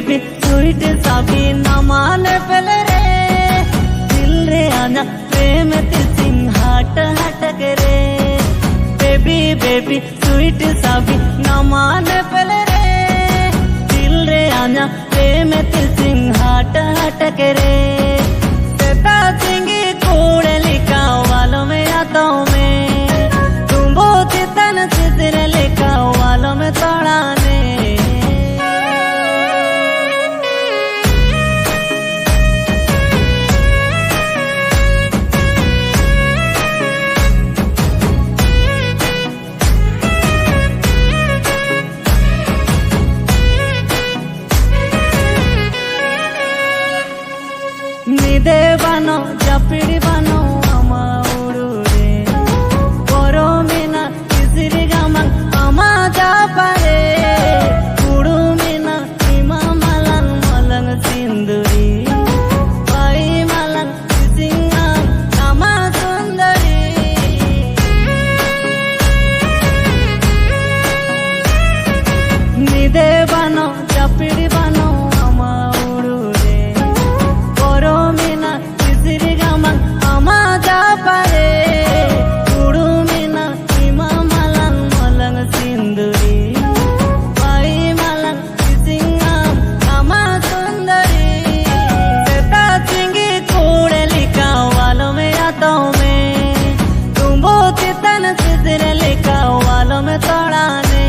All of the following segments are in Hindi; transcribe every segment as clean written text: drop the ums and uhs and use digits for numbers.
बेबी स्वीट साबी न माने पहले रे दिल रे आना प्रेम तिसिंग हाट हटक रे बेबी बेबी स्वीट साबी न माने पहले रे दिल रे आना प्रेम तिसिंग हाट हटक रे सेता सिंगी कूड़े लिखा वालों में आता हूँ मैं तुम बहुत तन सिदरे लिखा वालों में तोड़ाने निदे बनो जपिड़ी बनो अमा उड़ू रे कोरो मीना किसरी गमंग अमा जा परे उड़ू मीना इमा मलन मलन सिंदूरी पाई मलन सिंगा अमा सुंदरी निदे बनो जपिड़ी बनो अमा उड़ू रे कोरो मीना किसरी गमंग अमा जा परे उड़ू मीना इमा मलन मलन सिंदूरी पाई मलन सिंगा अमा सुंदरी सेता सिंगी कूड़े लिखा वालों में आता हूँ मैं तुम बहुत तन सिदरे लिखा वालों में तोड़ाने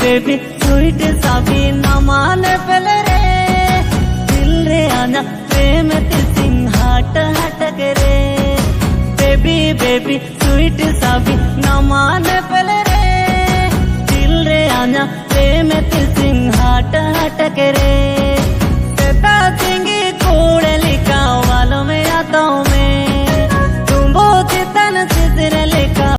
बेबी स्वीट साबी न माने पहले रे दिल रे आना प्रेम तिसिंग हाट हटक रे बेबी बेबी स्वीट साबी न माने पहले रे दिल रे आना प्रेम तिसिंग हाट हटक रे।